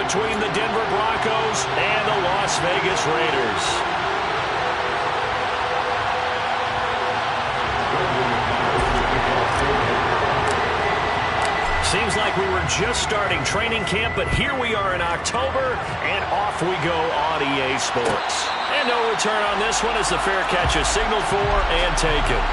between the Denver Broncos and the Las Vegas Raiders. Seems like we were just starting training camp, but here we are in October, and off we go on EA Sports. And no return on this one as the fair catch is signaled for and taken.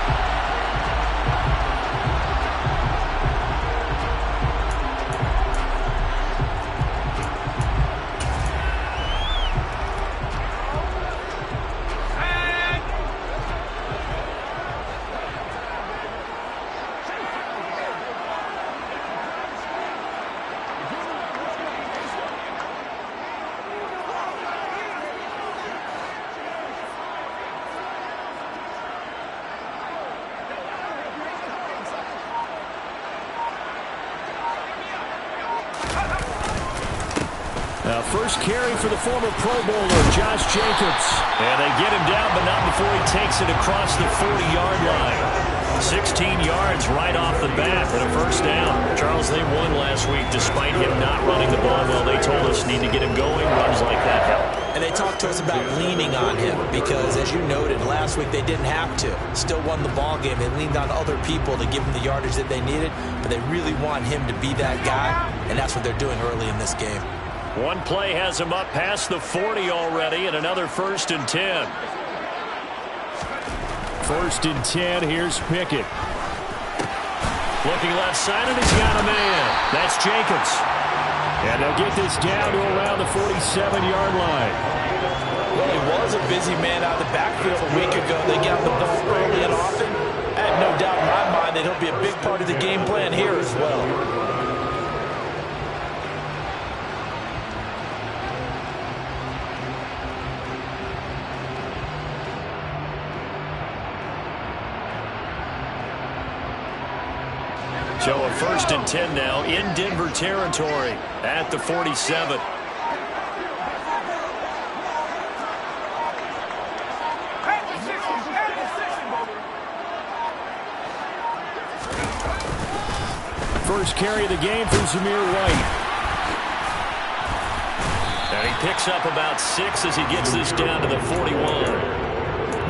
First carry for the former Pro Bowler, Josh Jacobs. And they get him down, but not before he takes it across the 40-yard line. 16 yards right off the bat and a first down. Charles, they won last week despite him not running the ball well. They told us need to get him going. Runs like that help. And they talked to us about leaning on him because, as you noted, last week they didn't have to. Still won the ball game. They leaned on other people to give them the yardage that they needed, but they really want him to be that guy, and that's what they're doing early in this game. One play has him up past the 40 already, and another 1st and 10. 1st and 10, here's Pickett. Looking left side, and he's got a man. That's Jacobs. And they'll get this down to around the 47-yard line. Well, he was a busy man out of the backfield a week ago. They got the ball early and often. I have no doubt in my mind that he'll be a big part of the game plan here as well. So a 1st and 10 now in Denver territory at the 47. First carry of the game for Zamir White. And he picks up about 6 as he gets this down to the 41.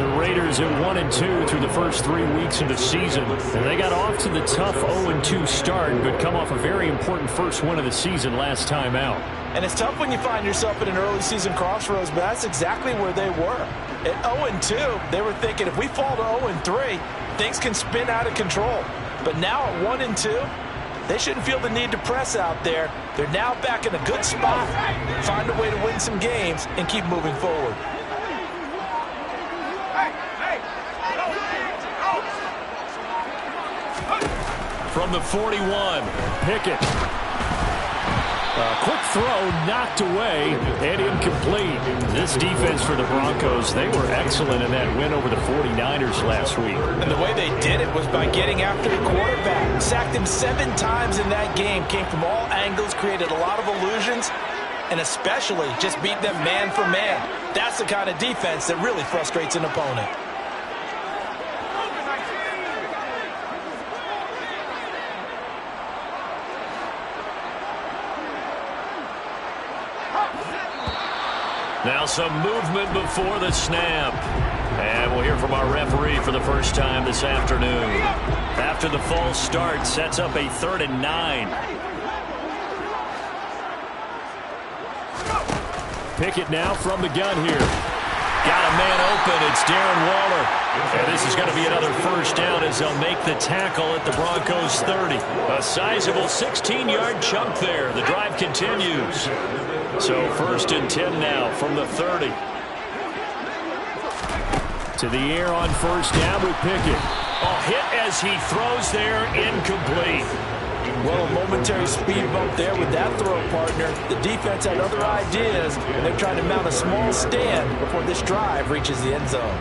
The Raiders at 1-2 through the first 3 weeks of the season. And they got off to the tough 0-2 start, but come off a very important first win of the season last time out. And it's tough when you find yourself at an early season crossroads, but that's exactly where they were. At 0-2, they were thinking if we fall to 0-3, things can spin out of control. But now at 1-2, they shouldn't feel the need to press out there. They're now back in a good spot, find a way to win some games, and keep moving forward. From the 41, Pickett. Quick throw, knocked away, and incomplete. This defense for the Broncos, they were excellent in that win over the 49ers last week. And the way they did it was by getting after the quarterback. Sacked him 7 times in that game. Came from all angles, created a lot of illusions, and especially just beat them man for man. That's the kind of defense that really frustrates an opponent. Now some movement before the snap. And we'll hear from our referee for the first time this afternoon. After the false start, sets up a 3rd and 9. Pickett now from the gun here. Got a man open. It's Darren Waller. And this is going to be another first down as they'll make the tackle at the Broncos 30. A sizable 16-yard chunk there. The drive continues. So 1st and 10 now from the 30. To the air on first down with Pickett. A hit as he throws there, incomplete. Well, a momentary speed bump there with that throw, partner. The defense had other ideas, and they're trying to mount a small stand before this drive reaches the end zone.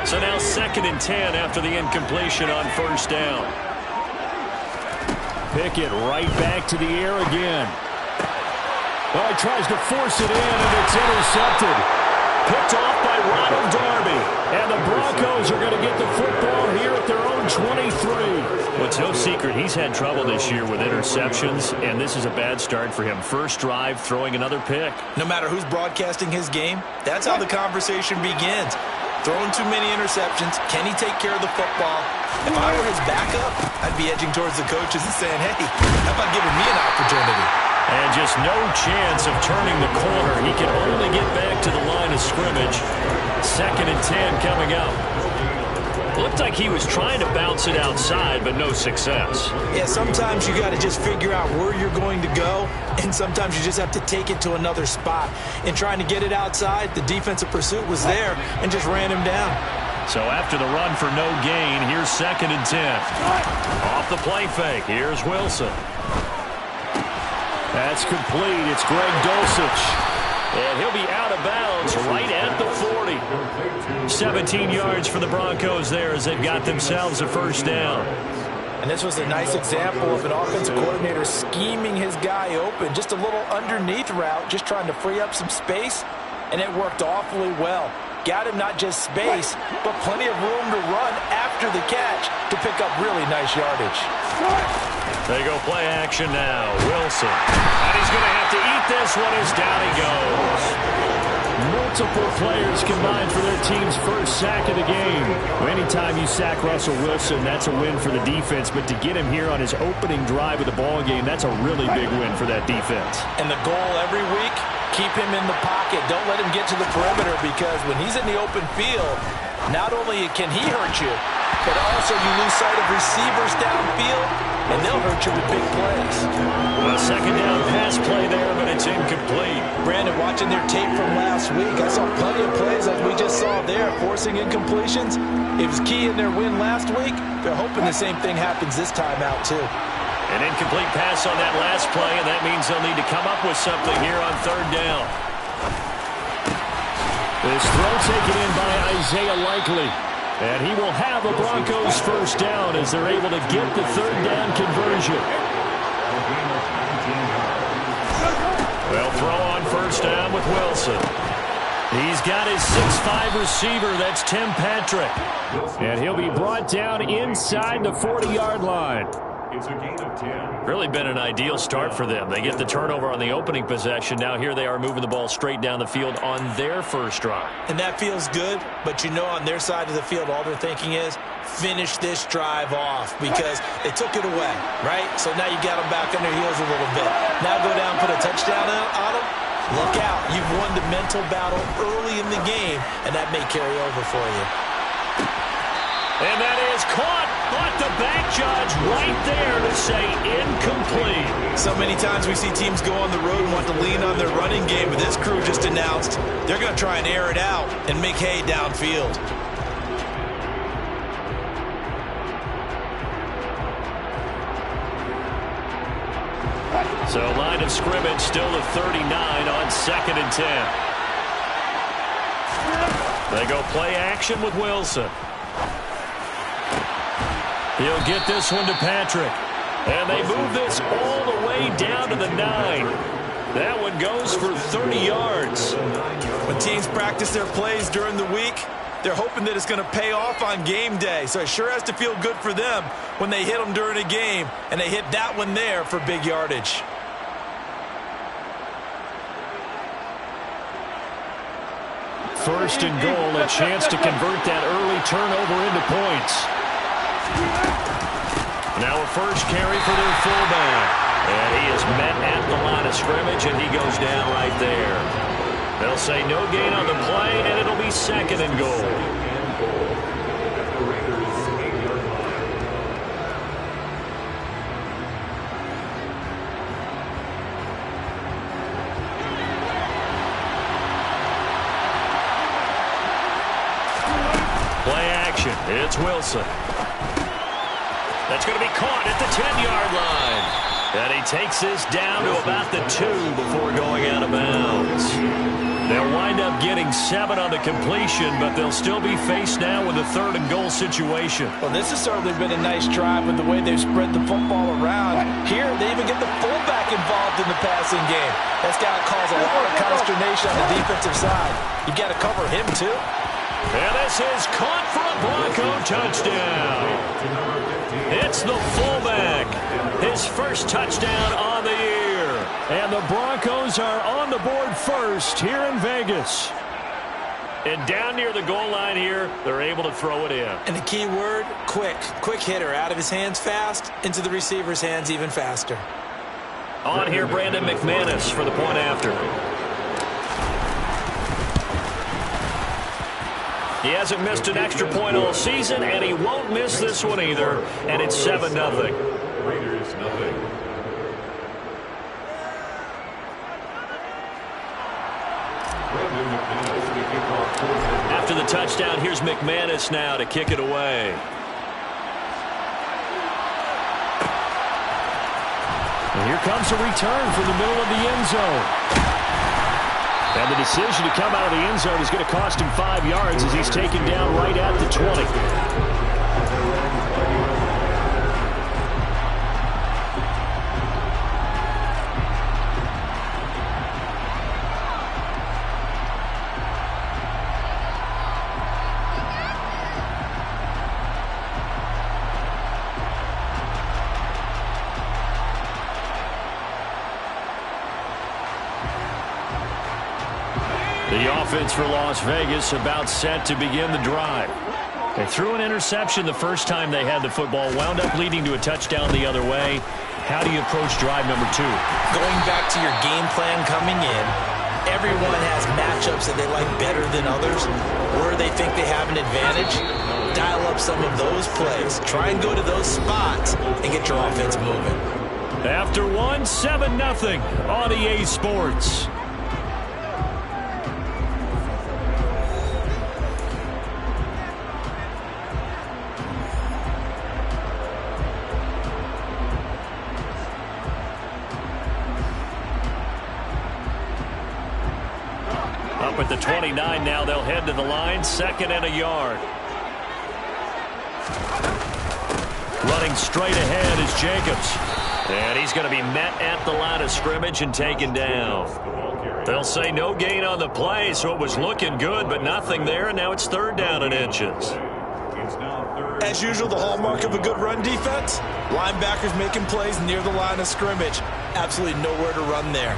So now 2nd and 10 after the incompletion on first down. pick it right back to the air again. Well, he tries to force it in, and it's intercepted. Picked off by Ronald Darby. And the Broncos are going to get the football here at their own 23. Well, it's no secret he's had trouble this year with interceptions, and this is a bad start for him. First drive, throwing another pick. No matter who's broadcasting his game, that's how the conversation begins. Throwing too many interceptions. Can he take care of the football? If I were his backup, I'd be edging towards the coaches and saying, hey, how about giving me an opportunity? And just no chance of turning the corner. He can only get back to the line of scrimmage. 2nd and 10 coming up. Looked like he was trying to bounce it outside, but no success. Yeah, sometimes you got to just figure out where you're going to go, and sometimes you just have to take it to another spot. In trying to get it outside, the defensive pursuit was there and just ran him down. So after the run for no gain, here's 2nd and 10. Off the play fake, here's Wilson. That's complete. It's Greg Dulcich. And he'll be out of bounds right at the 40. 17 yards for the Broncos there as they've got themselves a first down. And this was a nice example of an offensive coordinator scheming his guy open. Just a little underneath route, just trying to free up some space, and it worked awfully well. Got him not just space, but plenty of room to run after the catch to pick up really nice yardage. They go play action now. Wilson. And he's going to have to eat this one as down he goes. Multiple players combined for their team's first sack of the game. Anytime you sack Russell Wilson, that's a win for the defense. But to get him here on his opening drive of the ball game, that's a really big win for that defense. And the goal every week, keep him in the pocket. Don't let him get to the perimeter, because when he's in the open field, not only can he hurt you, but also you lose sight of receivers downfield, and they'll hurt you with big plays. A second down pass play there, but it's incomplete. Brandon, watching their tape from last week, I saw plenty of plays like we just saw there, forcing incompletions. It was key in their win last week. They're hoping the same thing happens this time out, too. An incomplete pass on that last play, and that means they'll need to come up with something here on 3rd down. This throw taken in by Isaiah Likely. And he will have a Broncos first down as they're able to get the 3rd down conversion. They'll throw on first down with Wilson. He's got his 6'5" receiver. That's Tim Patrick. And he'll be brought down inside the 40-yard line. It's a gain of 10. Really been an ideal start for them. They get the turnover on the opening possession. Now here they are moving the ball straight down the field on their first drive. And that feels good, but you know on their side of the field all they're thinking is finish this drive off, because they took it away, right? So now you got them back on their heels a little bit. Now go down, put a touchdown on them. Look out. You've won the mental battle early in the game, and that may carry over for you. And that is caught. But the back judge right there to say incomplete. So many times we see teams go on the road and want to lean on their running game, but this crew just announced they're going to try and air it out and make hay downfield. So line of scrimmage still to 39 on 2nd and 10. They go play action with Wilson. He'll get this one to Patrick. And they move this all the way down to the 9. That one goes for 30 yards. When teams practice their plays during the week, they're hoping that it's going to pay off on game day. So it sure has to feel good for them when they hit them during a game, and they hit that one there for big yardage. First and goal, a chance to convert that early turnover into points. Now a first carry for their fullback. And he is met at the line of scrimmage, and he goes down right there. They'll say no gain on the play, and it'll be 2nd and goal. Play action. It's Wilson. That's going to be caught at the 10-yard line. And he takes this down to about the 2 before going out of bounds. They'll wind up getting 7 on the completion, but they'll still be faced now with a 3rd and goal situation. Well, this has certainly been a nice drive with the way they've spread the football around. Here, they even get the fullback involved in the passing game. That's got to cause a lot of consternation on the defensive side. You've got to cover him, too. And this is caught for a Bronco touchdown. It's the fullback. His first touchdown on the year. And the Broncos are on the board first here in Vegas. And down near the goal line here, they're able to throw it in. And the key word, quick. Quick hitter. Out of his hands fast, into the receiver's hands even faster. On here, Brandon McManus for the point after. He hasn't missed an extra point all season, and he won't miss this one either. And it's 7-0. Raiders, nothing. After the touchdown, here's McManus now to kick it away. And here comes a return from the middle of the end zone. And the decision to come out of the end zone is going to cost him 5 yards as he's taken down right at the 20. The offense for Las Vegas about set to begin the drive. They threw an interception the first time they had the football, wound up leading to a touchdown the other way. How do you approach drive number 2? Going back to your game plan coming in, everyone has matchups that they like better than others. Where they think they have an advantage, dial up some of those plays. Try and go to those spots and get your offense moving. After 7-0 on EA Sports. Up at the 29 now, they'll head to the line, 2nd and a yard. Running straight ahead is Jacobs. And he's going to be met at the line of scrimmage and taken down. They'll say no gain on the play, so it was looking good, but nothing there, and now it's 3rd down and inches. As usual, the hallmark of a good run defense, linebackers making plays near the line of scrimmage. Absolutely nowhere to run there.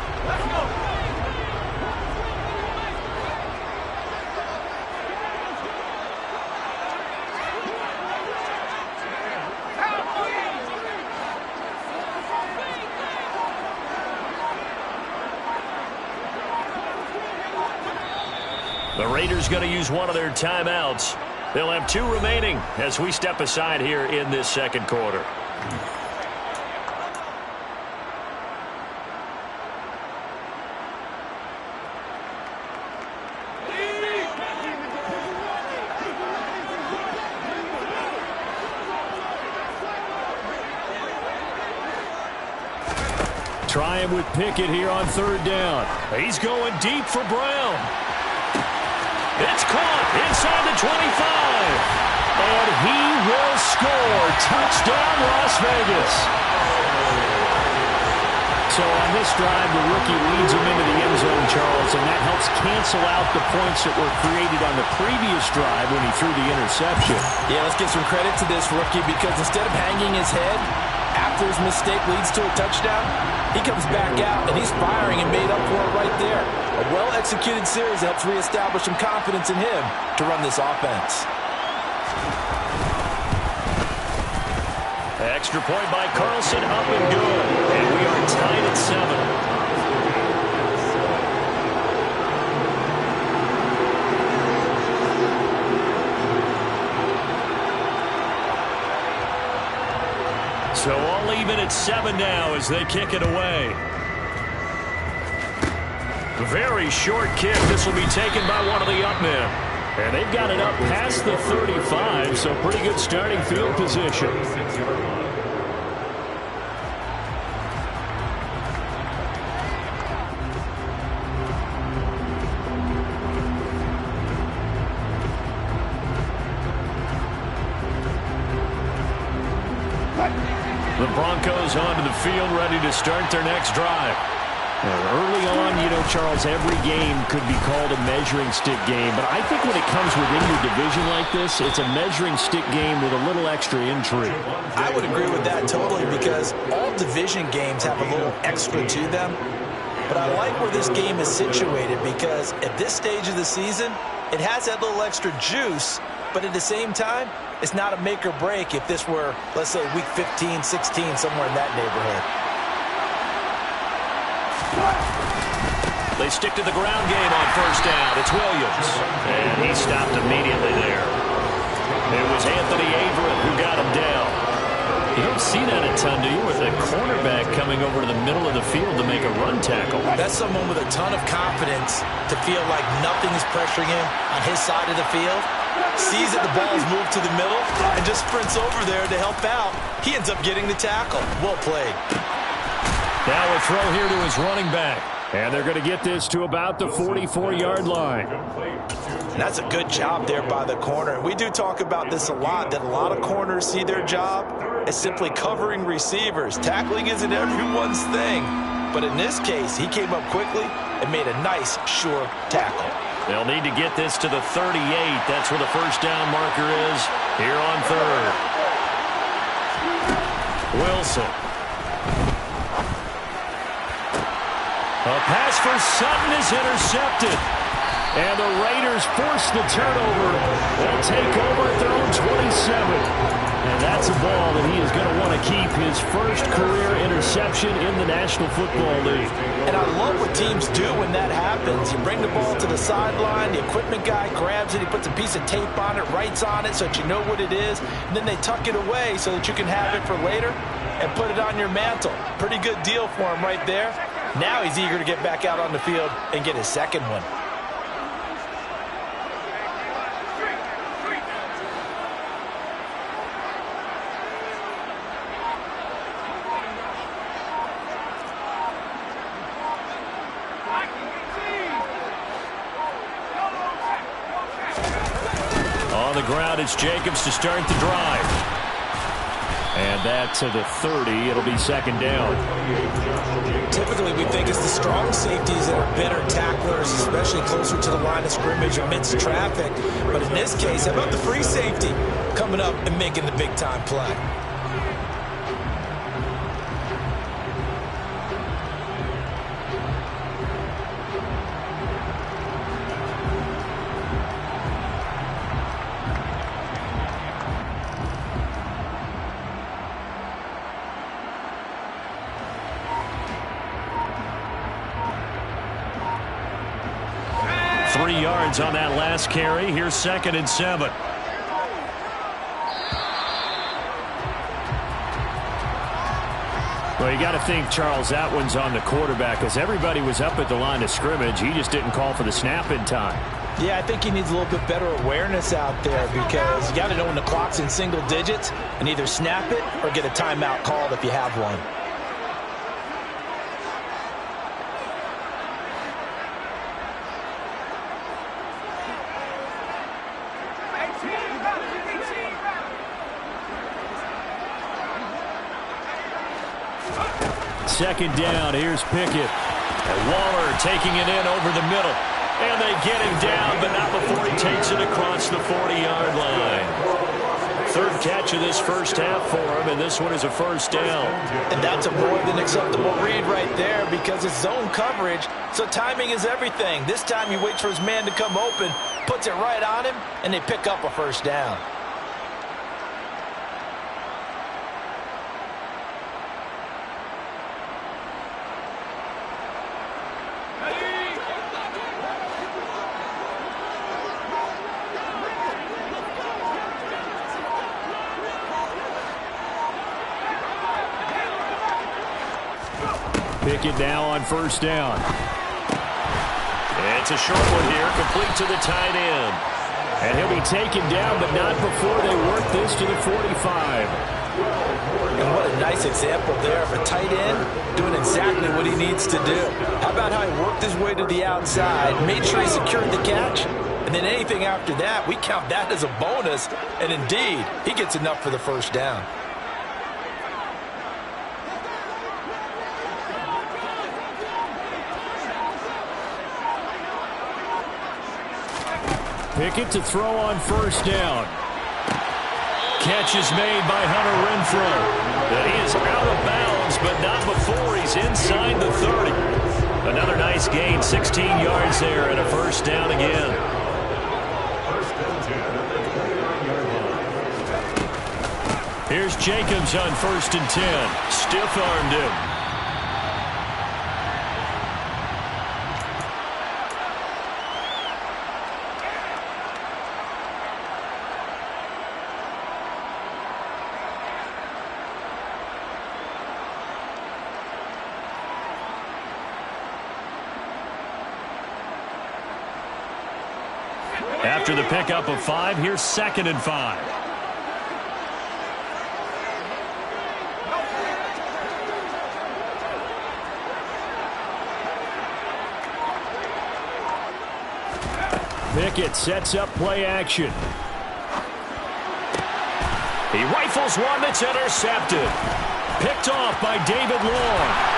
The Raiders going to use one of their timeouts. They'll have 2 remaining as we step aside here in this 2nd quarter. Trying with Pickett here on 3rd down. He's going deep for Brown. It's caught inside the 25. And he will score. Touchdown, Las Vegas. So on this drive, the rookie leads him into the end zone, Charles, and that helps cancel out the points that were created on the previous drive when he threw the interception. Yeah, let's give some credit to this rookie because instead of hanging his head after his mistake leads to a touchdown, he comes back out and he's firing and made up for it right there. A well-executed series helps reestablish some confidence in him to run this offense. Extra point by Carlson, up and good. And we are tied at 7. So all even at 7 now as they kick it away. Very short kick. This will be taken by one of the up men. And they've got it up past the 35, so pretty good starting field position. The Broncos onto the field, ready to start their next drive. Early on, Charles, every game could be called a measuring stick game. But I think when it comes within your division like this, it's a measuring stick game with a little extra intrigue. I would agree with that totally, because all division games have a little extra to them. But I like where this game is situated, because at this stage of the season, it has that little extra juice. But at the same time, it's not a make or break if this were, let's say, week 15, 16, somewhere in that neighborhood. They stick to the ground game on first down. It's Williams. And he stopped immediately there. It was Anthony Averett who got him down. You don't see that a ton, do you, with a cornerback coming over to the middle of the field to make a run tackle? That's someone with a ton of confidence to feel like nothing is pressuring him on his side of the field. Sees that the ball's moved to the middle and just sprints over there to help out. He ends up getting the tackle. Well played. Now a throw here to his running back. And they're going to get this to about the 44-yard line. And that's a good job there by the corner. We do talk about this a lot, that a lot of corners see their job as simply covering receivers. Tackling isn't everyone's thing. But in this case, he came up quickly and made a nice, sure tackle. They'll need to get this to the 38. That's where the first down marker is here on third. Wilson. A pass for Sutton is intercepted. And the Raiders force the turnover. They'll take over at their own 27. And that's a ball that he is going to want to keep, his first career interception in the National Football League. And I love what teams do when that happens. You bring the ball to the sideline, the equipment guy grabs it, he puts a piece of tape on it, writes on it so that you know what it is, and then they tuck it away so that you can have it for later and put it on your mantle. Pretty good deal for him right there. Now he's eager to get back out on the field and get his second one. On the ground, it's Jacobs to start the drive. And that to the 30. It'll be second down. Typically, we think it's the strong safeties that are better tacklers, especially closer to the line of scrimmage amidst traffic. But in this case, how about the free safety coming up and making the big-time play? On that last carry. Here's second and 7. Well, you got to think, Charles, that one's on the quarterback, because everybody was up at the line of scrimmage. He just didn't call for the snap in time. Yeah, I think he needs a little bit better awareness out there, because you got to know when the clock's in single digits and either snap it or get a timeout called if you have one. Second down, here's Pickett. And Waller taking it in over the middle. And they get him down, but not before he takes it across the 40-yard line. Third catch of this first half for him, and this one is a first down. And that's a more than acceptable read right there, because it's zone coverage, so timing is everything. This time he waits for his man to come open, puts it right on him, and they pick up a first down. Pickett now on first down. It's a short one here, complete to the tight end. And he'll be taken down, but not before they work this to the 45. And what a nice example there of a tight end doing exactly what he needs to do. How about how he worked his way to the outside, made sure he secured the catch, and then anything after that, we count that as a bonus. And indeed, he gets enough for the first down. Pickett to throw on first down. Catch is made by Hunter Renfrow. And he is out of bounds, but not before he's inside the 30. Another nice gain, 16 yards there, and a first down again. Here's Jacobs on 1st and 10. Stiff-armed him. After the pickup of 5, here's 2nd and 5. Pickett sets up play action. He rifles one that's intercepted. Picked off by David Long.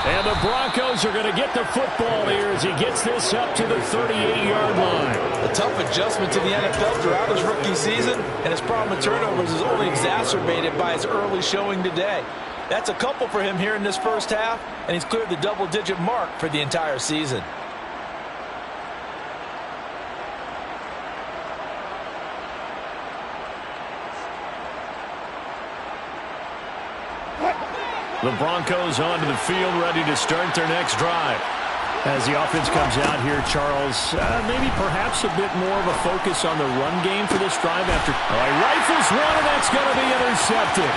And the Broncos are going to get the football here as he gets this up to the 38-yard line. A tough adjustment to the NFL throughout his rookie season, and his problem with turnovers is only exacerbated by his early showing today. That's a couple for him here in this first half, and he's cleared the double-digit mark for the entire season. The Broncos onto the field, ready to start their next drive. As the offense comes out here, Charles, maybe perhaps a bit more of a focus on the run game for this drive after. He rifles one, and that's going to be intercepted.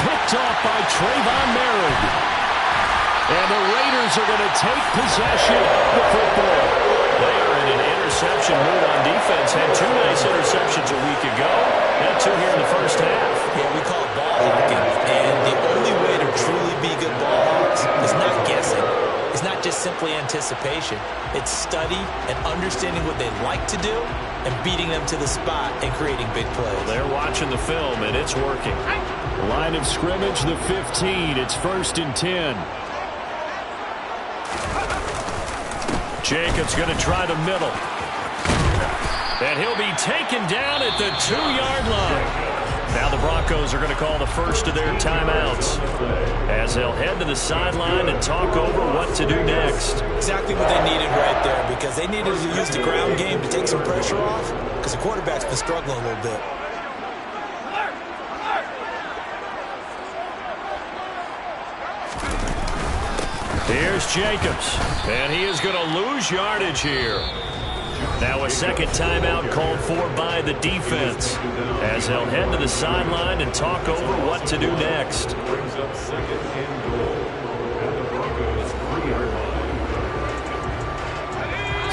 Picked off by Trayvon Merritt. And the Raiders are going to take possession of the football. They are in an interception mood on defense. Had 2 nice interceptions a week ago. Had 2 here in the first half. Yeah, we call it ball hawking. And the only way to truly be good ball hawks is not guessing. It's not just simply anticipation. It's study and understanding what they like to do and beating them to the spot and creating big plays. Well, they're watching the film, and it's working. Line of scrimmage, the 15. It's 1st and 10. Jacobs going to try the middle. And he'll be taken down at the 2-yard line. Now the Broncos are going to call the first of their timeouts as they'll head to the sideline and talk over what to do next. Exactly what they needed right there, because they needed to use the ground game to take some pressure off, because the quarterback's been struggling a little bit. Here's Jacobs, and he is going to lose yardage here. Now a second timeout called for by the defense as they'll head to the sideline and talk over what to do next.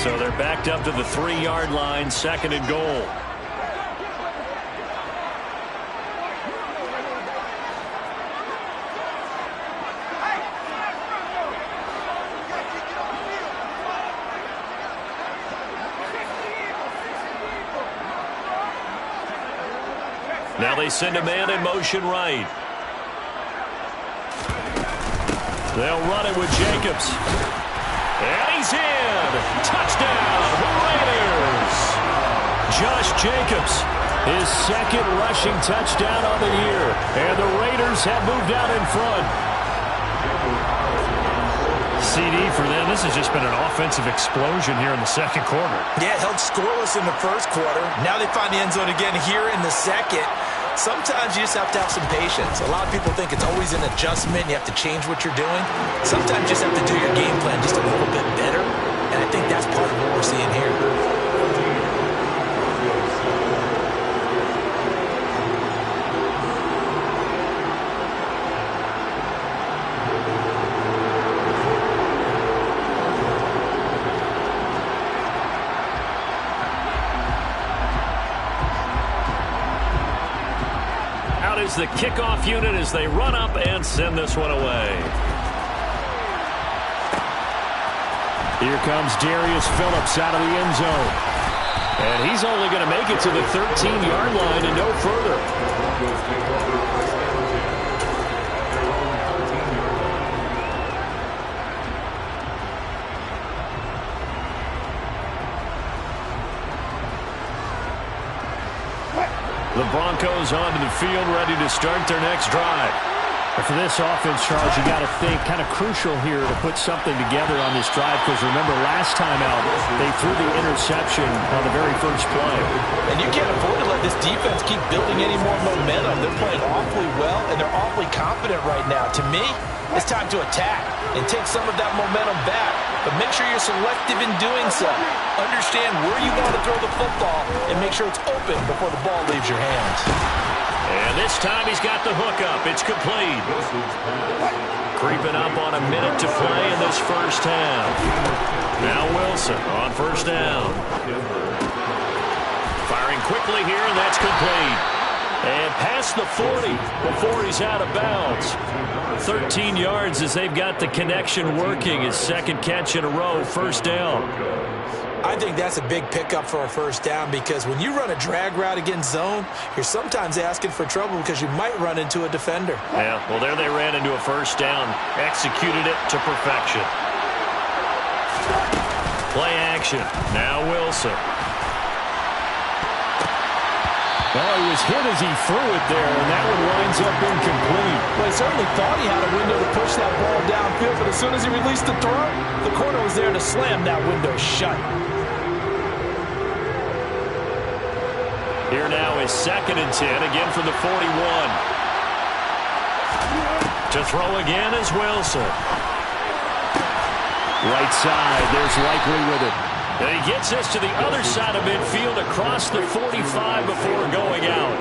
So they're backed up to the 3-yard line, 2nd and goal. Now they send a man in motion right. They'll run it with Jacobs. And he's in. Touchdown, Raiders. Josh Jacobs, his 2nd rushing touchdown on the year. And the Raiders have moved out in front. CD for them. This has just been an offensive explosion here in the 2nd quarter. Yeah, held scoreless in the 1st quarter. Now they find the end zone again here in the 2nd. Sometimes you just have to have some patience. A lot of people think it's always an adjustment. You have to change what you're doing. Sometimes you just have to do your game plan just a little bit better. And I think that's part of what we're seeing here. Is the kickoff unit as they run up and send this one away. Here comes Darius Phillips out of the end zone. And he's only going to make it to the 13-yard line and no further. The Broncos onto the field, ready to start their next drive. And for this offense, Charles, you got to think kind of crucial here to put something together on this drive, because remember last time out they threw the interception on the very first play. And you can't afford to let this defense keep building any more momentum. They're playing awfully well, and they're awfully confident right now. To me, it's time to attack and take some of that momentum back, but make sure you're selective in doing so. Understand where you want to throw the football and make sure it's open before the ball leaves your hands. And this time he's got the hook up. It's complete. Creeping up on a minute to play in this first half. Now Wilson on first down. Firing quickly here, and that's complete. And past the 40 before he's out of bounds. 13 yards as they've got the connection working. His second catch in a row, first down. I think that's a big pickup for a first down, because when you run a drag route against zone, you're sometimes asking for trouble because you might run into a defender. Yeah, well, there they ran into a first down. Executed it to perfection. Play action. Now Wilson. Well, he was hit as he threw it there, and that one winds up incomplete. Well, he certainly thought he had a window to push that ball downfield, but as soon as he released the throw, the corner was there to slam that window shut. Here now is 2nd and 10, again from the 41. To throw again is Wilson. Right side, there's Likely with it. And he gets us to the other side of midfield across the 45 before going out.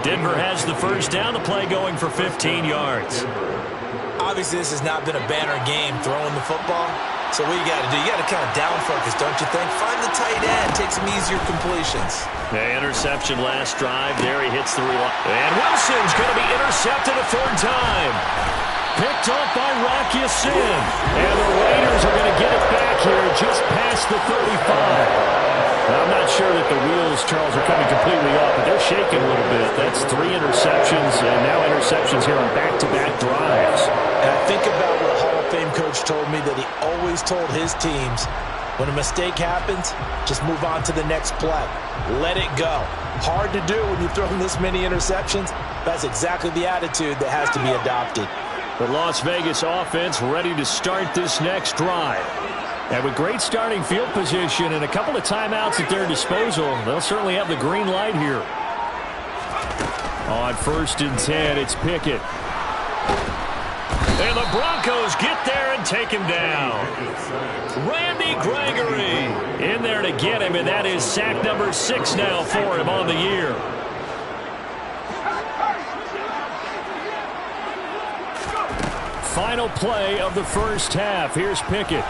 Denver has the first down, the play going for 15 yards. Obviously, this has not been a banner game throwing the football. So what you got to do, you got to kind of down focus, don't you think? Find the tight end, take some easier completions. The interception last drive. There he hits the reload. And Wilson's going to be intercepted a third time. Picked off by Rock Ya-Sin. And the Raiders are going to get it back here just past the 35. I'm not sure that the wheels, Charles, are coming completely off, but they're shaking a little bit. That's 3 interceptions, and now interceptions here on back-to-back drives. And I think about what a Hall of Fame coach told me, that he always told his teams, when a mistake happens, just move on to the next play. Let it go. Hard to do when you've thrown this many interceptions. That's exactly the attitude that has to be adopted. The Las Vegas offense ready to start this next drive. And with great starting field position and a couple of timeouts at their disposal, they'll certainly have the green light here. On 1st and 10, it's Pickett. And the Broncos get there and take him down. Randy Gregory in there to get him, and that is sack number 6 now for him on the year. Final play of the first half. Here's Pickett.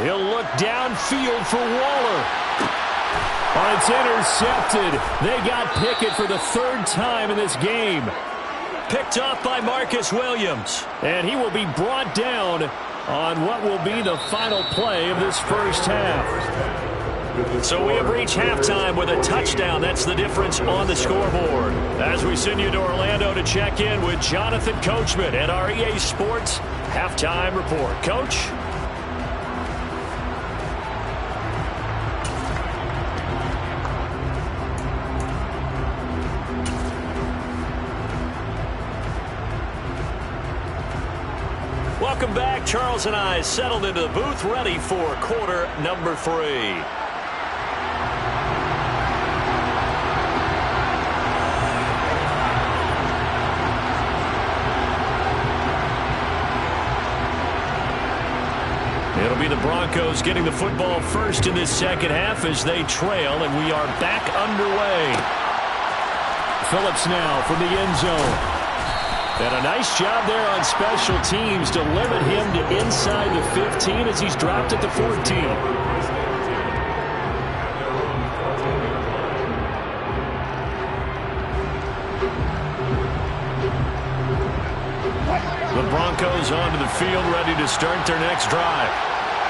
He'll look downfield for Waller. Oh, it's intercepted. They got Pickett for the 3rd time in this game. Picked off by Marcus Williams. And he will be brought down on what will be the final play of this first half. So we have reached halftime with a touchdown. That's the difference on the scoreboard. As we send you to Orlando to check in with Jonathan Coachman at our EA Sports Halftime Report. Coach? Welcome back. Charles and I settled into the booth, ready for quarter number 3. It'll be the Broncos getting the football first in this second half as they trail, and we are back underway. Phillips now from the end zone. And a nice job there on special teams to limit him to inside the 15 as he's dropped at the 14. The Broncos onto the field ready to start their next drive.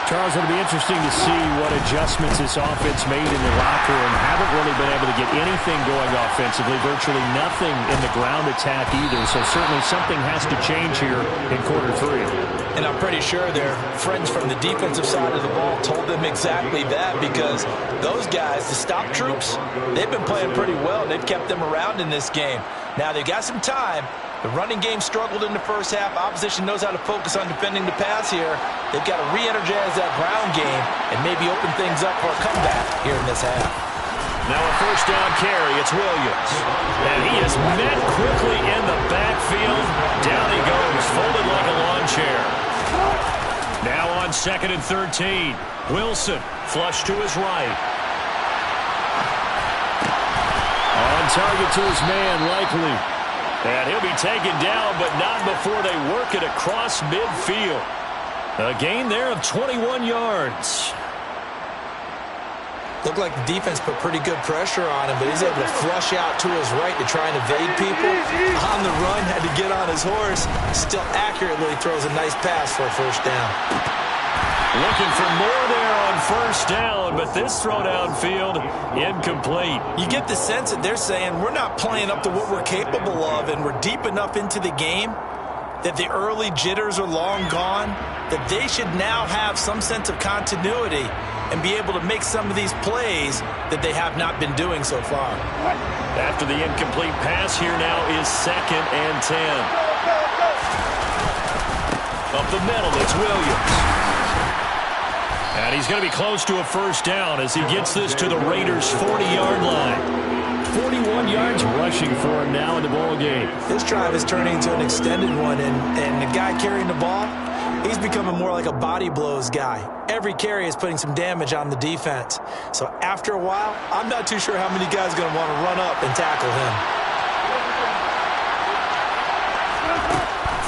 Charles, it'll be interesting to see what adjustments this offense made in the locker room. Haven't really been able to get anything going offensively, virtually nothing in the ground attack either. So certainly something has to change here in quarter three. And I'm pretty sure their friends from the defensive side of the ball told them exactly that, because those guys, the stop troops, they've been playing pretty well. They've kept them around in this game. Now they've got some time. The running game struggled in the first half. Opposition knows how to focus on defending the pass here. They've got to re-energize that ground game and maybe open things up for a comeback here in this half. Now a first down carry. It's Williams. And he is met quickly in the backfield. Down he goes, folded like a lawn chair. Now on 2nd and 13. Wilson, flush to his right. On target to his man, Likely. And he'll be taken down, but not before they work it across midfield. A gain there of 21 yards. Looked like the defense put pretty good pressure on him, but he's able to flush out to his right to try and evade people. On the run, had to get on his horse. Still accurately throws a nice pass for a first down. Looking for more there on first down, but this throw downfield, incomplete. You get the sense that they're saying we're not playing up to what we're capable of, and we're deep enough into the game that the early jitters are long gone, that they should now have some sense of continuity and be able to make some of these plays that they have not been doing so far. After the incomplete pass, here now is 2nd and 10. Up the middle, it's Williams. And he's going to be close to a first down as he gets this to the Raiders' 40-yard line. 41 yards rushing for him now in the ball game. This drive is turning into an extended one, and the guy carrying the ball, he's becoming more like a body blows guy. Every carry is putting some damage on the defense. So after a while, I'm not too sure how many guys are going to want to run up and tackle him.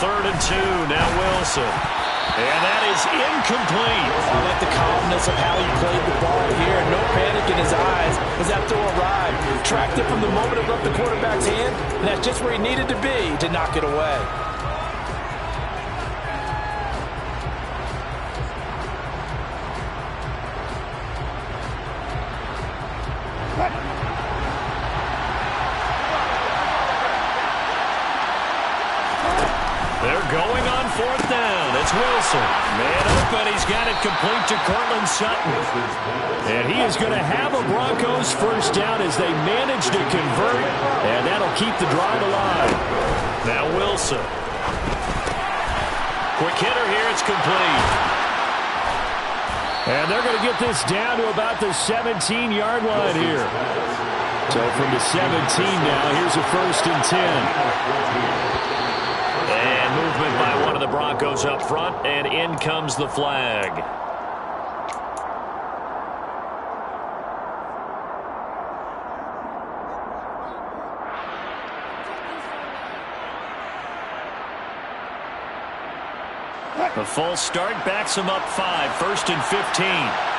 3rd and 2, now Wilson. And that is incomplete. I like the calmness of how he played the ball here. No panic in his eyes as that throw arrived. Tracked it from the moment it left the quarterback's hand, and that's just where he needed to be to knock it away. They're going on 4th down. It's Wilson. Man open. He's got it complete to Cortland Sutton. And he is going to have a Broncos first down as they manage to convert. And that'll keep the drive alive. Now Wilson. Quick hitter here. It's complete. And they're going to get this down to about the 17-yard line here. So from the 17 now, here's a 1st and 10. And movement by one of the Broncos up front, and in comes the flag. The false start backs him up 5, 1st and 15.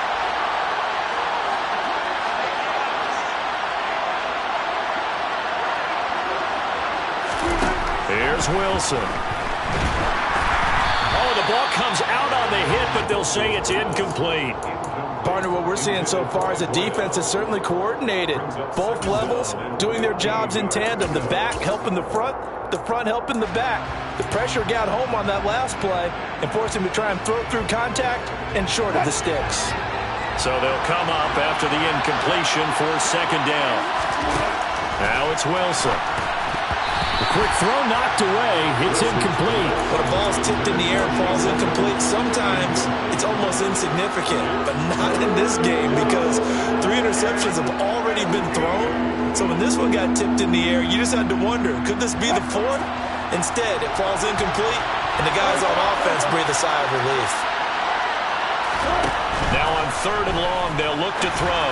Here's Wilson. Oh, the ball comes out on the hit, but they'll say it's incomplete. Partner, what we're seeing so far is a defense that's certainly coordinated. Both levels doing their jobs in tandem. The back helping the front helping the back. The pressure got home on that last play and forced him to try and throw through contact and short of the sticks. So they'll come up after the incompletion for 2nd down. Now it's Wilson. A quick throw knocked away. It's incomplete. When a ball's tipped in the air and falls incomplete, sometimes it's almost insignificant, but not in this game because 3 interceptions have already been thrown. So when this one got tipped in the air, you just had to wonder, could this be the 4th? Instead, it falls incomplete, and the guys on offense breathe a sigh of relief. Now on 3rd and long, they'll look to throw.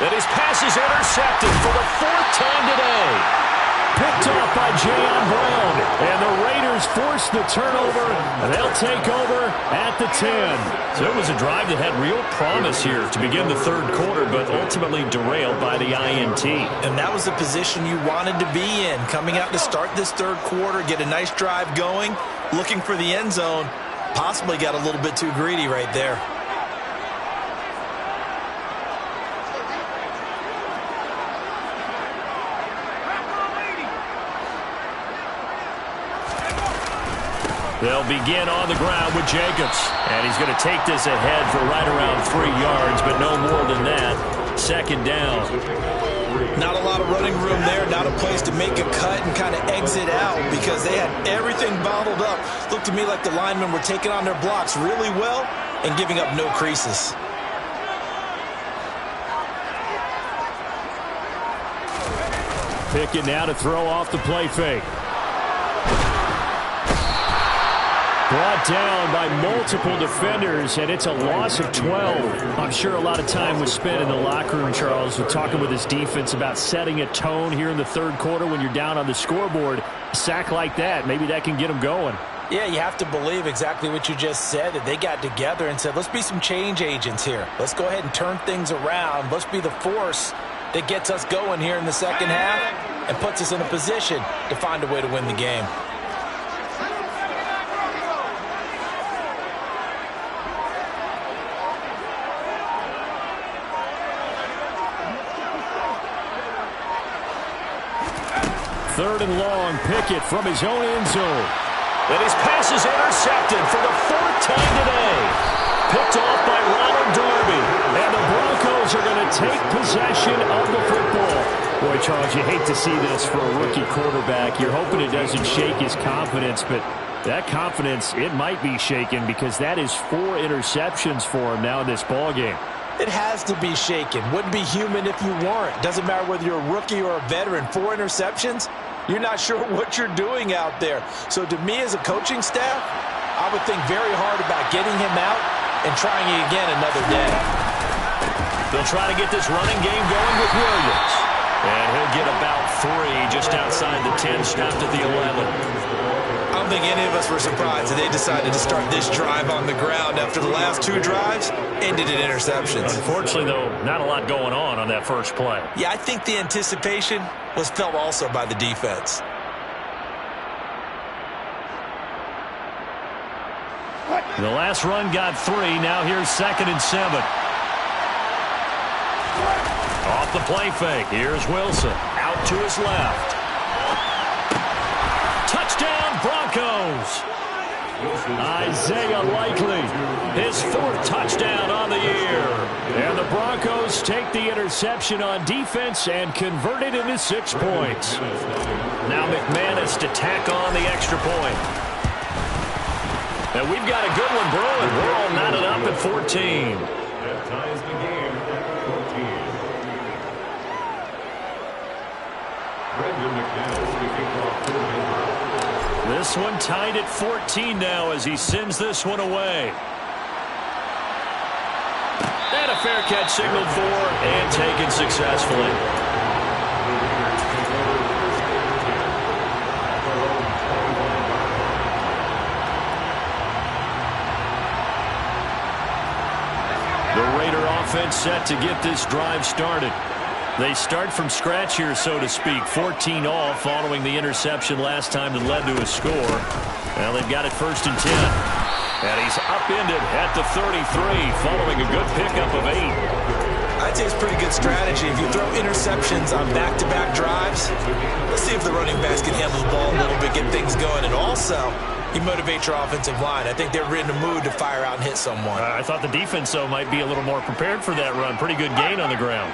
Then his pass is intercepted for the 4th time today. Picked off by Jayon Brown. And the Raiders force the turnover. And they'll take over at the 10. So it was a drive that had real promise here to begin the 3rd quarter, but ultimately derailed by the INT. And that was the position you wanted to be in. Coming out to start this 3rd quarter, get a nice drive going, looking for the end zone. Possibly got a little bit too greedy right there. They'll begin on the ground with Jacobs. And he's going to take this ahead for right around 3 yards, but no more than that. Second down. Not a lot of running room there, not a place to make a cut and kind of exit out because they had everything bottled up. Looked to me like the linemen were taking on their blocks really well and giving up no creases. Pickett now to throw off the play fake. Brought down by multiple defenders, and it's a loss of 12. I'm sure a lot of time was spent in the locker room, Charles, with talking with his defense about setting a tone here in the third quarter when you're down on the scoreboard. A sack like that, maybe that can get them going. Yeah, you have to believe exactly what you just said, that they got together and said, let's be some change agents here. Let's go ahead and turn things around. Let's be the force that gets us going here in the second half and puts us in a position to find a way to win the game. Third and long, Pickett from his own end zone. And his pass is intercepted for the 4th time today. Picked off by Ronald Darby. And the Broncos are going to take possession of the football. Boy, Charles, you hate to see this for a rookie quarterback. You're hoping it doesn't shake his confidence, but that confidence, it might be shaken because that is 4 interceptions for him now in this ballgame. It has to be shaken. Wouldn't be human if you weren't. Doesn't matter whether you're a rookie or a veteran. 4 interceptions, you're not sure what you're doing out there. So to me as a coaching staff, I would think very hard about getting him out and trying it again another day. They'll try to get this running game going with Williams. And he'll get about 3 just outside the 10, stopped at the 11. I don't think any of us were surprised that they decided to start this drive on the ground after the last 2 drives ended in interceptions. Unfortunately, though, not a lot going on that first play. Yeah, I think the anticipation was felt also by the defense. The last run got 3. Now here's 2nd and 7. Off the play fake. Here's Wilson. Out to his left. Touchdown, Broncos. Isaiah Likely, his 4th touchdown on the year. And the Broncos take the interception on defense and convert it into 6 points. Now McManus to tack on the extra point. And we've got a good one brewing. We're all knotted up at 14. That ties the game at 14. Brendan McManus kicking off for this one tied at 14 now as he sends this one away. And a fair catch signaled for and taken successfully. The Raider offense set to get this drive started. They start from scratch here, so to speak. 14 all following the interception last time that led to a score. Well, they've got it 1st and 10. And he's upended at the 33 following a good pickup of 8. I'd say it's pretty good strategy. If you throw interceptions on back-to-back drives, let's see if the running backs can handle the ball a little bit, get things going. And also, you motivate your offensive line. I think they're in the mood to fire out and hit someone. I thought the defense, though, might be a little more prepared for that run. Pretty good gain on the ground.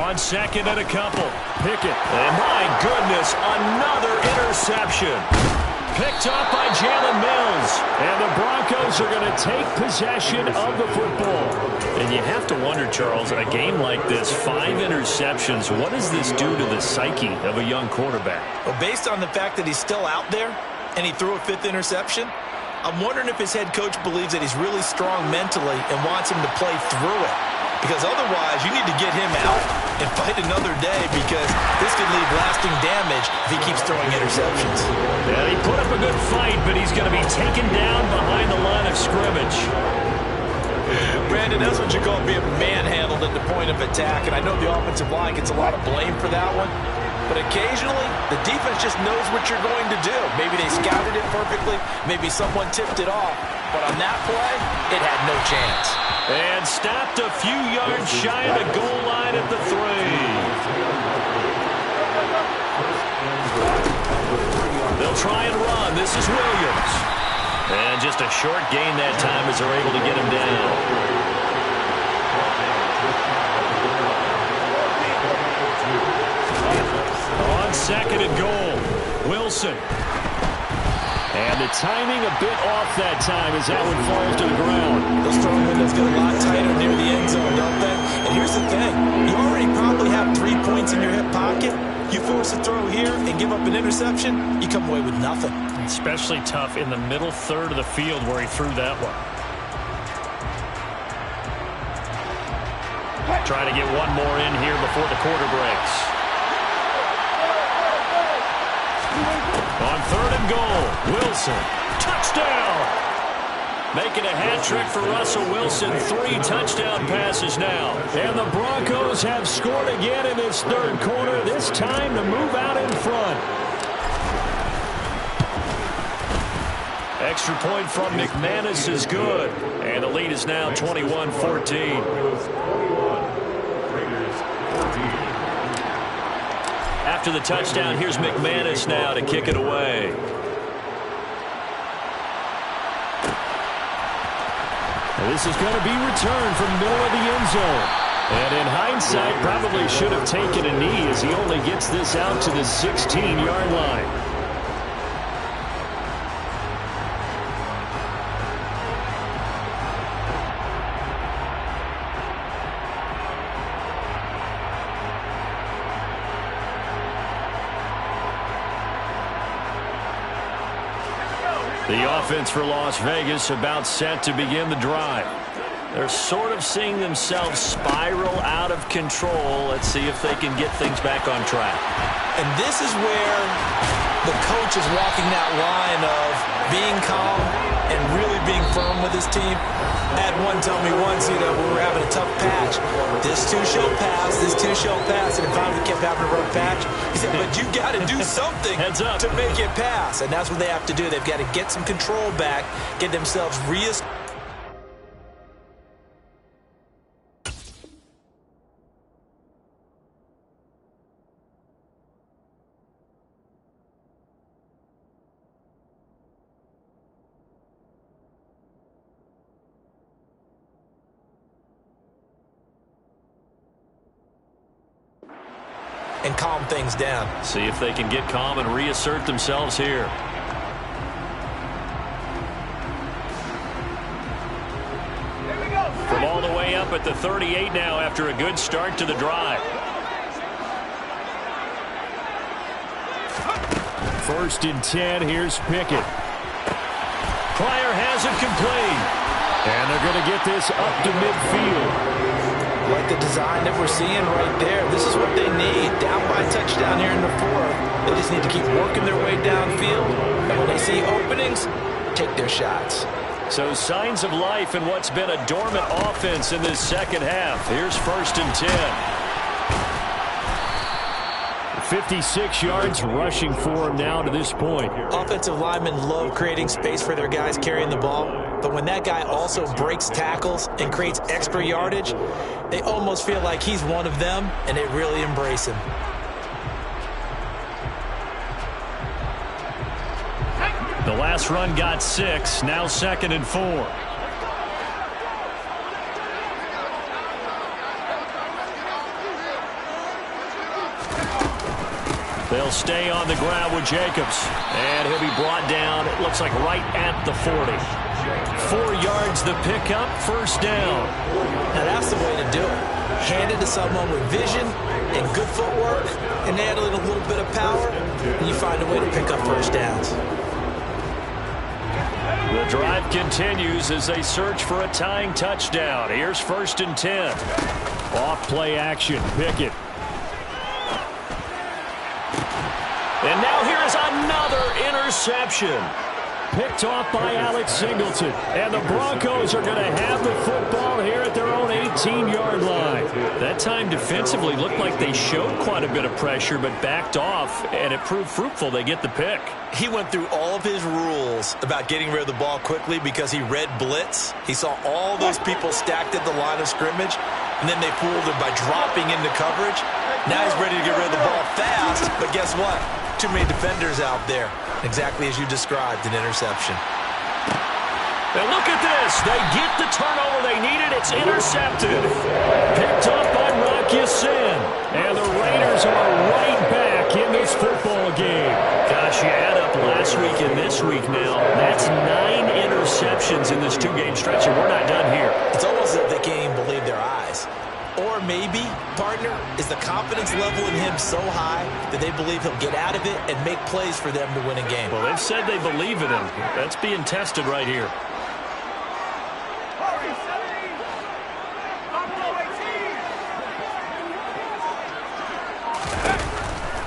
On 2nd and a couple. Pickett. And my goodness, another interception. Picked up by Jalen Mills. And the Broncos are going to take possession of the football. And you have to wonder, Charles, a game like this, 5 interceptions, what does this do to the psyche of a young quarterback? Well, based on the fact that he's still out there and he threw a 5th interception, I'm wondering if his head coach believes that he's really strong mentally and wants him to play through it. Because otherwise, you need to get him out and fight another day because this could leave lasting damage if he keeps throwing interceptions. Yeah, he put up a good fight, but he's going to be taken down behind the line of scrimmage. Brandon, Brandon, that's what you call being manhandled at the point of attack. And I know the offensive line gets a lot of blame for that one. But occasionally, the defense just knows what you're going to do. Maybe they scouted it perfectly. Maybe someone tipped it off. But on that play, it had no chance. And stopped a few yards shy of the goal line at the 3. They'll try and run. This is Williams. And just a short gain that time as they're able to get him down. On 2nd and goal, Wilson. And the timing a bit off that time as that one falls to the ground. Those throwing windows get a lot tighter near the end zone, don't they? And here's the thing. You already probably have 3 points in your hip pocket. You force a throw here and give up an interception, you come away with nothing. Especially tough in the middle third of the field where he threw that one. Trying to get one more in here before the quarter breaks. On 3rd and goal, Wilson. Touchdown! Making a hat trick for Russell Wilson. 3 touchdown passes now. And the Broncos have scored again in this 3rd quarter. This time to move out in front. Extra point from McManus is good. And the lead is now 21-14. After the touchdown, here's McManus now to kick it away. And this is going to be returned from middle of the end zone. And in hindsight, probably should have taken a knee as he only gets this out to the 16-yard line. The offense for Las Vegas about set to begin the drive. They're sort of seeing themselves spiral out of control. Let's see if they can get things back on track. And this is where the coach is walking that line of being calm and really being firm with his team. I had one tell me once, we were having a tough patch. This too shall pass, this too shall pass. And finally kept having a rough patch. He said, but you got to do something to make it pass. And that's what they have to do. They've got to get some control back, get themselves reestablished. And calm things down. See if they can get calm and reassert themselves here. From all the way up at the 38 now after a good start to the drive. 1st and 10, here's Pickett. Pryor has it complete. And they're going to get this up to midfield. Like the design that we're seeing right there. This is what they need. Down by a touchdown here in the 4th. They just need to keep working their way downfield. And when they see openings, take their shots. So signs of life in what's been a dormant offense in this 2nd half. Here's 1st and 10. 56 yards rushing for him now to this point. Offensive linemen love creating space for their guys carrying the ball. But when that guy also breaks tackles and creates extra yardage, they almost feel like he's one of them, and they really embrace him. The last run got 6, now 2nd and 4. They'll stay on the ground with Jacobs. And he'll be brought down, it looks like right at the 40. 4 yards the pickup, 1st down. Now that's the way to do it. Hand it to someone with vision and good footwork, and add a little bit of power, and you find a way to pick up 1st downs. The drive continues as they search for a tying touchdown. Here's 1st and 10. Off play action, Pickett. And now here is another interception. Picked off by Alex Singleton. And the Broncos are going to have the football here at their own 18-yard line. That time defensively looked like they showed quite a bit of pressure but backed off, and it proved fruitful. They get the pick. He went through all of his rules about getting rid of the ball quickly because he read blitz. He saw all those people stacked at the line of scrimmage, and then they fooled him by dropping into coverage. Now he's ready to get rid of the ball fast, but guess what? Too many defenders out there. Exactly as you described, an interception. And look at this. They get the turnover they needed. It's intercepted. Picked up by Rocky Sin. And the Raiders are right back in this football game. Gosh, you add up last week and this week now. That's 9 interceptions in this 2-game stretch, and we're not done here. It's almost as if they can't even believe their eyes. Or maybe, partner, is the confidence level in him so high that they believe he'll get out of it and make plays for them to win a game. Well, they've said they believe in him. That's being tested right here.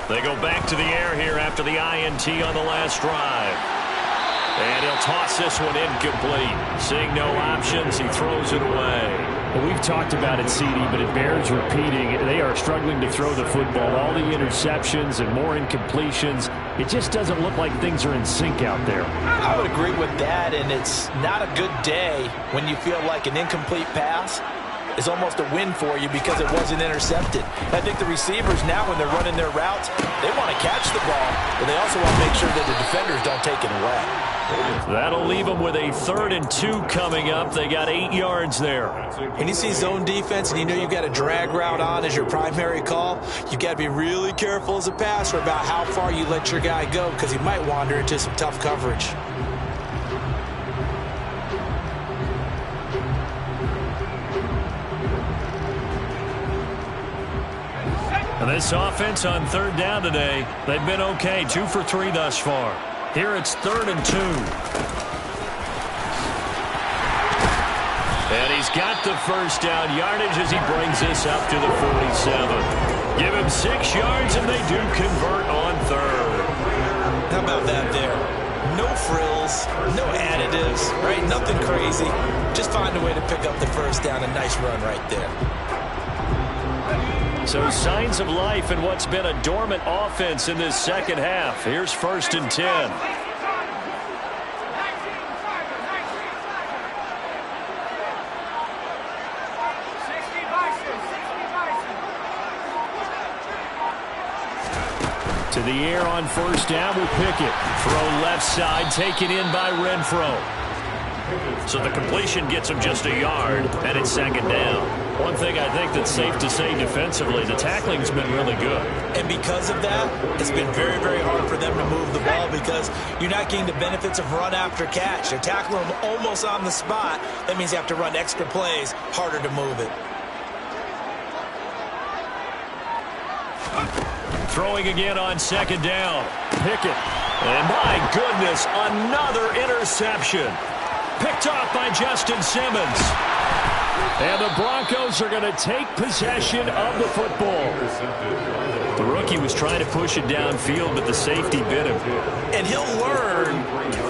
They go back to the air here after the INT on the last drive. And he'll toss this one incomplete. Seeing no options, he throws it away. Well, we've talked about it, CD, but it bears repeating. They are struggling to throw the football. All the interceptions and more incompletions. It just doesn't look like things are in sync out there. I would agree with that, and it's not a good day when you feel like an incomplete pass is almost a win for you because it wasn't intercepted. I think the receivers now, when they're running their routes, they want to catch the ball, but they also want to make sure that the defenders don't take it away. That'll leave them with a 3rd and 2 coming up. They got 8 yards there. When you see zone defense and you know you've got a drag route on as your primary call, you've got to be really careful as a passer about how far you let your guy go because he might wander into some tough coverage. And this offense on 3rd down today, they've been okay. 2 for 3 thus far. Here it's 3rd and 2. And he's got the first down yardage as he brings this up to the 47. Give him 6 yards, and they do convert on 3rd. How about that there? No frills, no additives, right? Nothing crazy. Just find a way to pick up the first down. A nice run right there. So signs of life in what's been a dormant offense in this second half. Here's 1st and 10. To the air on 1st down with Pickett. Throw left side, taken in by Renfro. So the completion gets him just a yard, and it's 2nd down. One thing I think that's safe to say defensively, the tackling's been really good. And because of that, it's been very, very hard for them to move the ball because you're not getting the benefits of run after catch. They're tackling them almost on the spot. That means you have to run extra plays, harder to move it. Throwing again on 2nd down. Pickett. And my goodness, another interception. Picked off by Justin Simmons. And the Broncos are going to take possession of the football. The rookie was trying to push it downfield, but the safety bit him. And he'll learn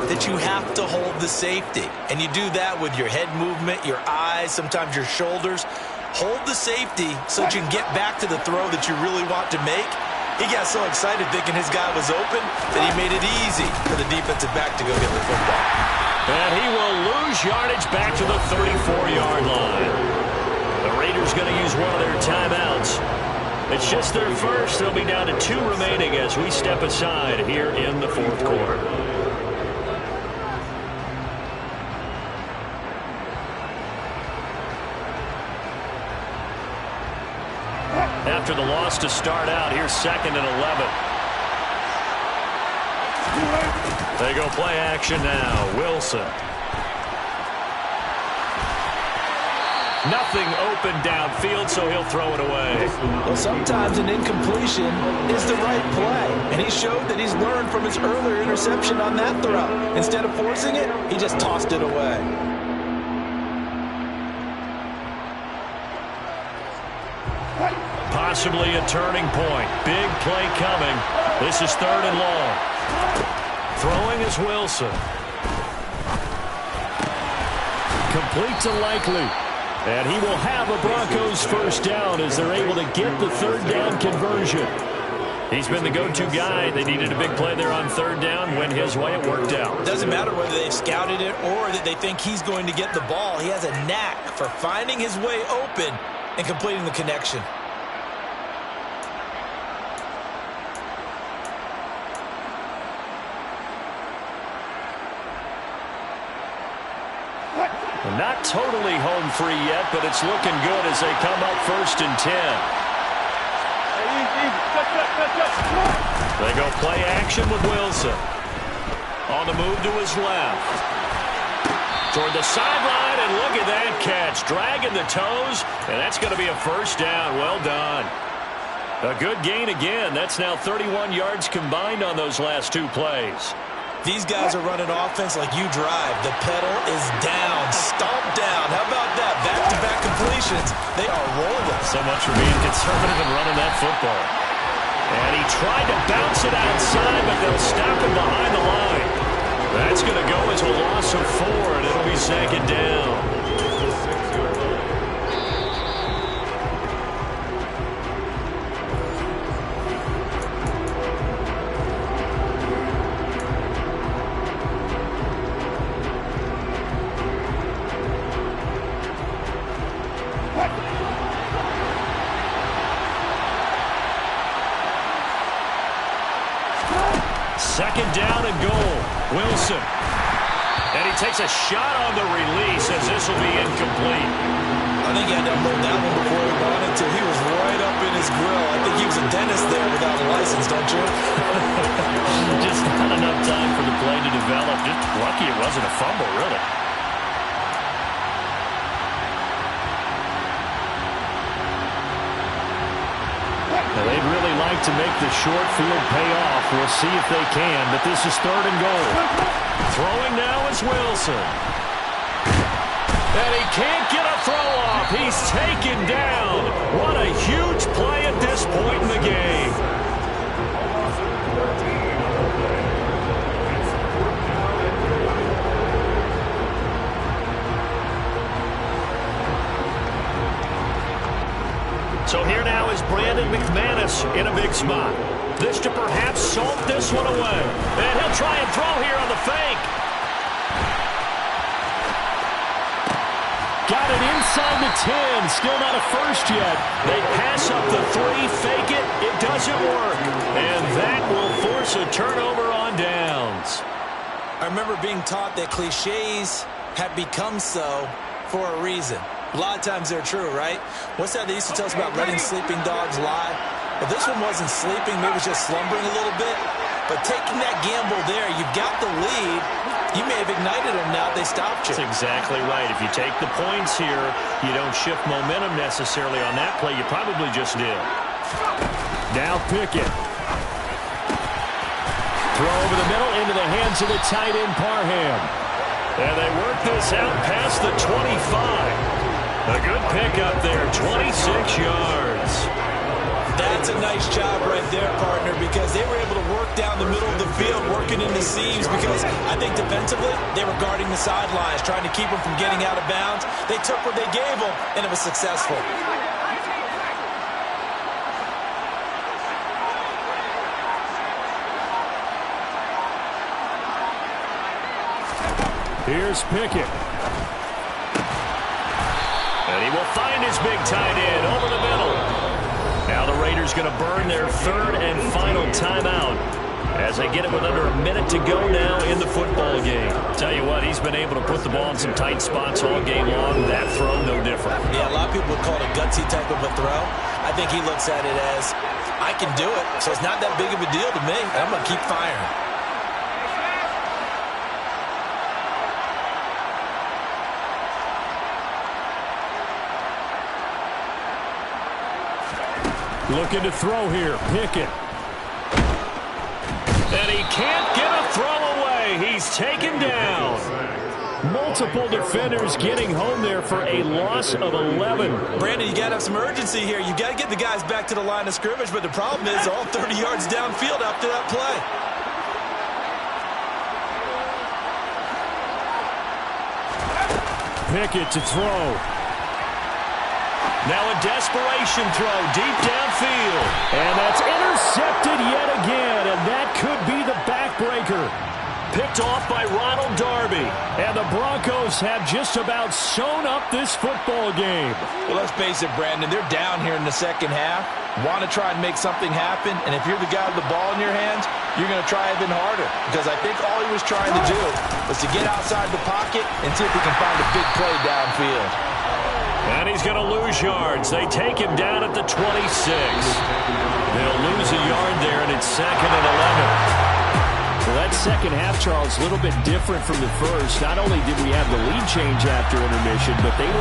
that you have to hold the safety. And you do that with your head movement, your eyes, sometimes your shoulders. Hold the safety so that you can get back to the throw that you really want to make. He got so excited thinking his guy was open that he made it easy for the defensive back to go get the football. And he will lose yardage back to the 34-yard line. The Raiders going to use one of their timeouts. It's just their first. They'll be down to 2 remaining as we step aside here in the 4th quarter. After the loss to start out, here's 2nd and 11. They go play action now. Wilson. Nothing open downfield, so he'll throw it away. Well, sometimes an incompletion is the right play, and he showed that he's learned from his earlier interception on that throw. Instead of forcing it, he just tossed it away. Possibly a turning point. Big play coming. This is 3rd and long. Throwing is Wilson. Complete to Likely. And he will have a Broncos first down as they're able to get the third down conversion. He's been the go-to guy. They needed a big play there on third down. Went his way. It worked out. Doesn't matter whether they've scouted it or that they think he's going to get the ball. He has a knack for finding his way open and completing the connection. Not totally home free yet, but it's looking good as they come up 1st and 10. They go play action with Wilson. On the move to his left. Toward the sideline, and look at that catch. Dragging the toes, and that's going to be a first down. Well done. A good gain again. That's now 31 yards combined on those last 2 plays. These guys are running offense like you drive. The pedal is down, stomped down. How about that? Back-to-back completions. They are rolling. So much for being conservative and running that football. And he tried to bounce it outside, but they'll stop him behind the line. That's going to go as a loss of 4, and it'll be 2nd down. Second down and goal. Wilson. And he takes a shot on the release as this will be incomplete. I think he had to unload that one before he wanted to. He was right up in his grill. I think he was a dentist there without a license, don't you? Just not enough time for the play to develop. Just lucky it wasn't a fumble, really. Now, they'd really like to make the short field pay off. We'll see if they can, but this is 3rd and goal. Throwing now is Wilson. And he can't get a throw off. He's taken down. What a huge play at this point in the game. So here now is Brandon McManus in a big spot. This to perhaps salt this one away. And he'll try and throw here on the fake. Got it inside the 10. Still not a first yet. They pass up the 3, fake it. It doesn't work. And that will force a turnover on downs. I remember being taught that cliches have become so for a reason. A lot of times they're true, right? What's that they used to tell us about letting sleeping dogs lie? Well, this one wasn't sleeping. Maybe it was just slumbering a little bit. But taking that gamble there, you've got the lead. You may have ignited them now if they stopped you. That's exactly right. If you take the points here, you don't shift momentum necessarily on that play. You probably just did. Now Pickett. Throw over the middle into the hands of the tight end Parham. And they work this out past the 25. A good pickup there, 26 yards. That's a nice job right there, partner, because they were able to work down the middle of the field, working in the seams, because I think defensively, they were guarding the sidelines, trying to keep them from getting out of bounds. They took what they gave them, and it was successful. Here's Pickett. And he will find his big tight end over the middle. Now the Raiders going to burn their 3rd and final timeout as they get it with under a minute to go now in the football game. Tell you what, he's been able to put the ball in some tight spots all game long. That throw, no different. Yeah, a lot of people would call it a gutsy type of a throw. I think he looks at it as, I can do it, so it's not that big of a deal to me, and I'm going to keep firing. Looking to throw here, Pickett. And he can't get a throw away. He's taken down. Multiple defenders getting home there for a loss of 11. Brandon, you got to have some urgency here. You got to get the guys back to the line of scrimmage, but the problem is all 30 yards downfield after that play. Pickett to throw. Now a desperation throw deep downfield. And that's intercepted yet again, and that could be the backbreaker. Picked off by Ronald Darby. And the Broncos have just about sewn up this football game. Well, let's face it, Brandon, they're down here in the second half. Want to try and make something happen, and if you're the guy with the ball in your hands, you're going to try even harder. Because I think all he was trying to do was to get outside the pocket and see if he can find a big play downfield. And he's going to lose yards. They take him down at the 26. They'll lose a yard there, and it's 2nd and 11. Well, that second half, Charles, a little bit different from the first. Not only did we have the lead change after intermission, but they were